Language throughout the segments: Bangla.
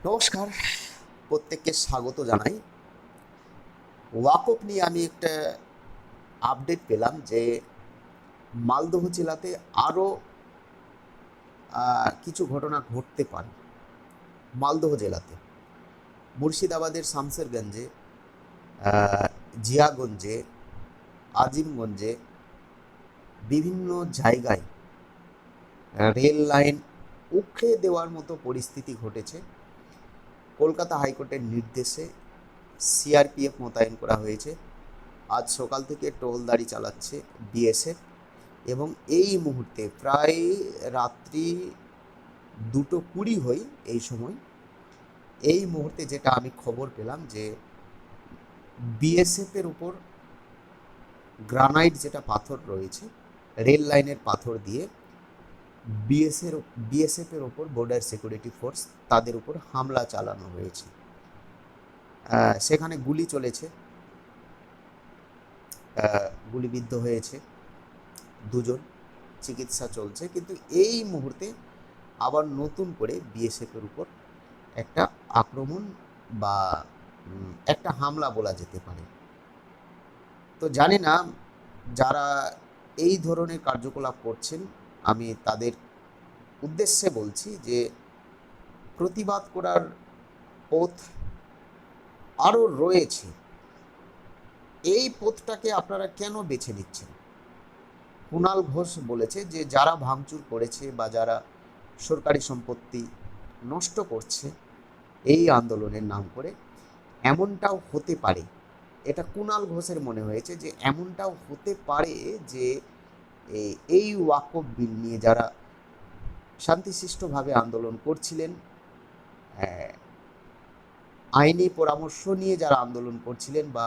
নমস্কার, প্রত্যেককে স্বাগত জানাই। ওয়াকফ নিয়ে আমি একটা আপডেট পেলাম যে মালদহ জেলাতে আরও কিছু ঘটনা ঘটতে পারে। মালদহ জেলাতে মুর্শিদাবাদের শামসেরগঞ্জে, জিয়াগঞ্জে, আজিমগঞ্জে বিভিন্ন জায়গায় রেল লাইন উখড়ে দেওয়ার মতো পরিস্থিতি ঘটেছে। কলকাতা হাইকোর্টের নির্দেশে সিআরপিএফ মোতায়েন করা হয়েছে। আজ সকাল থেকে টোলদারি চালাচ্ছে বিএসএফ এবং এই মুহূর্তে প্রায় রাত্রি 2:20 হয় এই সময়। এই মুহূর্তে যেটা আমি খবর পেলাম যে বিএসএফের উপর গ্রানাইট যেটা পাথর রয়েছে, রেল লাইনের পাথর দিয়ে বিএসএফের ওপর বর্ডার সিকিউরিটি ফোর্স তাদের উপর হামলা চালানো হয়েছে। সেখানে গুলি চলেছে, গুলিবিদ্ধ হয়েছে দুজন, চিকিৎসা চলছে। কিন্তু এই মুহূর্তে আবার নতুন করে বিএসএফের উপর একটা আক্রমণ বা একটা হামলা বলা যেতে পারে। তো জানি না যারা এই ধরনের কার্যকলাপ করছেন, আমি তাদের উদ্দেশ্যে বলছি যে প্রতিবাদ করার পথ আরও রয়েছে। এই পথটাকে আপনারা কেন বেছে নিচ্ছেন? কুণাল ঘোষ বলেছে যে যারা ভাঙচুর করেছে বা যারা সরকারি সম্পত্তি নষ্ট করছে এই আন্দোলনের নাম করে, এমনটাও হতে পারে, এটা কুণাল ঘোষের মনে হয়েছে যে এমনটাও হতে পারে যে এই ওয়াকফ বিল নিয়ে যারা শান্তিশিষ্টভাবে আন্দোলন করছিলেন, আইনি পরামর্শ নিয়ে যারা আন্দোলন করছিলেন বা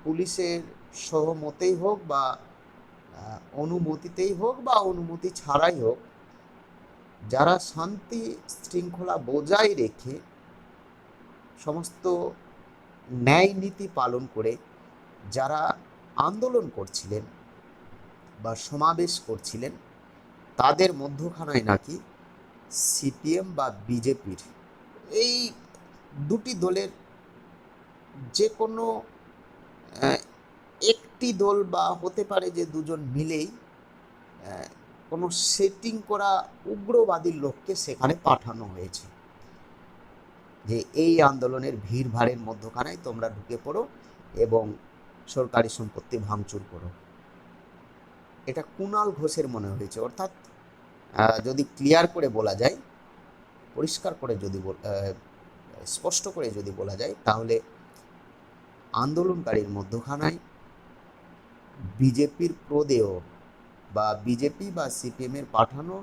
পুলিশের সহমতেই হোক বা অনুমতিতেই হোক বা অনুমতি ছাড়াই হোক, যারা শান্তি শৃঙ্খলা বজায় রেখে সমস্ত ন্যায় নীতি পালন করে যারা আন্দোলন করছিলেন বা সমাবেশ করছিলেন, তাদের মধ্যখানায় নাকি সিপিএম বা বিজেপির এই দুটি দলের যে কোনো একটি দল বা হতে পারে যে দুজন মিলেই কোনো সেটিং করা উগ্রবাদী লোককে সেখানে পাঠানো হয়েছে যে এই আন্দোলনের ভিড় ভাড়ের মধ্যখানায় তোমরা ঢুকে পড়ো এবং সরকারি সম্পত্তি ভাঙচুর করো। এটা কুণাল ঘোষের মনে হয়েছে। অর্থাৎ যদি ক্লিয়ার করে বলা যায়, পরিষ্কার করে যদি স্পষ্ট করে যদি বলা যায়, তাহলে আন্দোলনকারীর মধ্যখানায় বিজেপির প্রদেয় বা বিজেপি বা সিপিএমের পাঠানো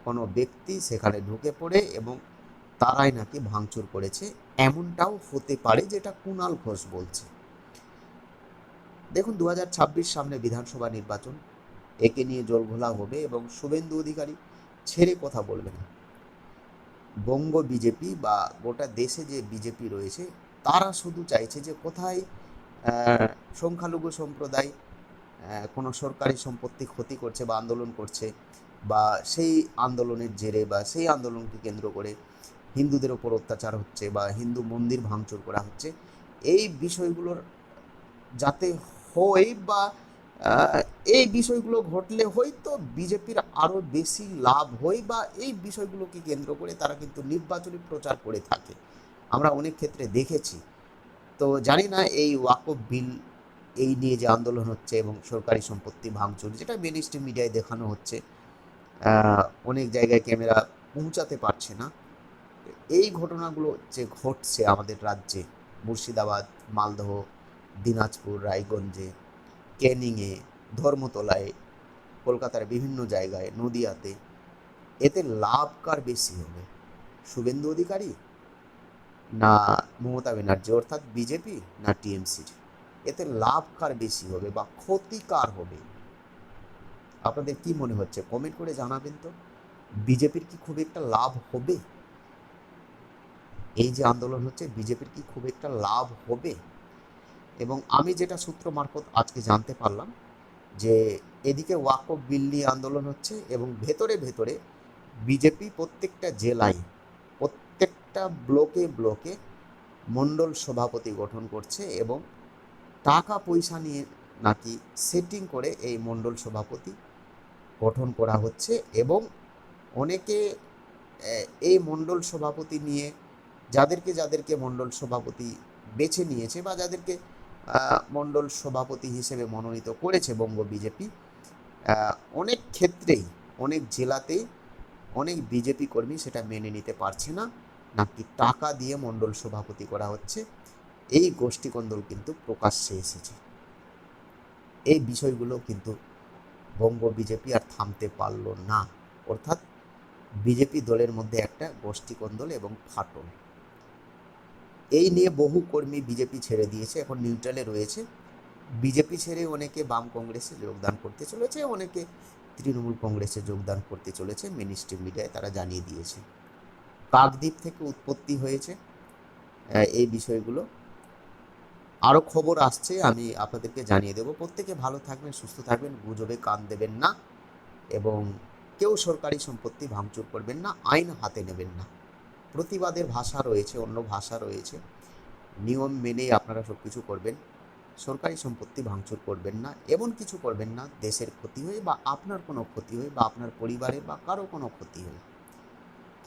কোনো ব্যক্তি সেখানে ঢুকে পড়ে এবং তারাই নাকি ভাঙচুর করেছে, এমনটাও হতে পারে, যেটা কুণাল ঘোষ বলছে। দেখুন, 2026 সামনে বিধানসভা নির্বাচন, একে নিয়ে জলঘোলা হবে এবং শুভেন্দু অধিকারী ছেড়ে কথা বলবে না। বঙ্গ বিজেপি বা গোটা দেশে যে বিজেপি রয়েছে, তারা শুধু চাইছে যে কোথায় সংখ্যালঘু সম্প্রদায় কোনো সরকারি সম্পত্তি ক্ষতি করছে বা আন্দোলন করছে, বা সেই আন্দোলনের জেরে বা সেই আন্দোলনকে কেন্দ্র করে হিন্দুদের ওপর অত্যাচার হচ্ছে বা হিন্দু মন্দির ভাঙচুর করা হচ্ছে, এই বিষয়গুলোর যাতে হয় বা এই বিষয়গুলো ঘটলে হয়তো বিজেপির আরও বেশি লাভ হয়, বা এই বিষয়গুলোকে কেন্দ্র করে তারা কিন্তু নির্বাচনী প্রচার করে থাকে, আমরা অনেক ক্ষেত্রে দেখেছি। তো জানি না এই ওয়াকফ বিল এই নিয়ে যে আন্দোলন হচ্ছে এবং সরকারি সম্পত্তি ভাঙচুর, যেটা মেন স্ট্রিম মিডিয়ায় দেখানো হচ্ছে, অনেক জায়গায় ক্যামেরা পৌঁছাতে পারছে না, এই ঘটনাগুলো যে ঘটছে আমাদের রাজ্যে, মুর্শিদাবাদ, মালদহ, দিনাজপুর, রায়গঞ্জে, ক্যানিংয়ে, ধর্মতলায়, কলকাতার বিভিন্ন জায়গায়, নদিয়াতে, এতে লাভ কার বেশি হবে? শুভেন্দু অধিকারী না মমতা ব্যানার্জি অর্থাৎ বিজেপি না টিএমসির? এতে লাভ কার বেশি হবে বা ক্ষতি কার হবে? আপনাদের কি মনে হচ্ছে কমেন্ট করে জানাবেন তো। বিজেপির কি খুব একটা লাভ হবে? এই যে আন্দোলন হচ্ছে, বিজেপির কি খুব একটা লাভ হবে? এবং আমি যেটা সূত্র মারফত আজকে জানতে পারলাম যে এদিকে ওয়াকফ বিল নিয়ে আন্দোলন হচ্ছে এবং ভেতরে ভেতরে বিজেপি প্রত্যেকটা জেলায় প্রত্যেকটা ব্লকে ব্লকে মণ্ডল সভাপতি গঠন করছে এবং টাকা পয়সা নিয়ে নাকি সেটিং করে এই মণ্ডল সভাপতি গঠন করা হচ্ছে। এবং অনেকে এই মণ্ডল সভাপতি নিয়ে যাদেরকে মণ্ডল সভাপতি বেছে নিয়েছে বা যাদেরকে মণ্ডল সভাপতি হিসেবে মনোনীত করেছে বঙ্গ বিজেপি, অনেক ক্ষেত্রেই অনেক জেলাতেই অনেক বিজেপি কর্মী সেটা মেনে নিতে পারছে না, নাকি টাকা দিয়ে মণ্ডল সভাপতি করা হচ্ছে। এই গোষ্ঠীকন্দল কিন্তু প্রকাশ্যে এসেছে। এই বিষয়গুলো কিন্তু বঙ্গ বিজেপি আর থামতে পারল না, অর্থাৎ বিজেপি দলের মধ্যে একটা গোষ্ঠীকন্দল এবং ফাটল। এই নিয়ে বহু কর্মী বিজেপি ছেড়ে দিয়েছে, এখন নিউট্রালে রয়েছে। বিজেপি ছেড়ে অনেকে বাম কংগ্রেসে যোগদান করতে চলেছে, অনেকে তৃণমূল কংগ্রেসে যোগদান করতে চলেছে, মেন স্ট্রিম মিডিয়ায় তারা জানিয়ে দিয়েছে। কাকদ্বীপ থেকে উৎপত্তি হয়েছে এই বিষয়গুলো। আরও খবর আসছে, আমি আপনাদেরকে জানিয়ে দেব। প্রত্যেকে ভালো থাকবেন, সুস্থ থাকবেন, গুজবে কান দেবেন না এবং কেউ সরকারি সম্পত্তি ভাঙচুর করবেন না, আইন হাতে নেবেন না। প্রতিবাদের ভাষা রয়েছে, অন্য ভাষা রয়েছে, নিয়ম মেনেই আপনারা সব কিছু করবেন। সরকারি সম্পত্তি ভাঙচুর করবেন না, এমন কিছু করবেন না দেশের ক্ষতি হয়ে বা আপনার কোনো ক্ষতি হয়ে বা আপনার পরিবারের বা কারো কোনো ক্ষতি হয়ে।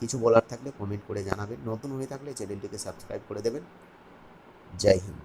কিছু বলার থাকলে কমেন্ট করে জানাবেন। নতুন হয়ে থাকলে চ্যানেলটিকে সাবস্ক্রাইব করে দেবেন। জয় হিন্দ।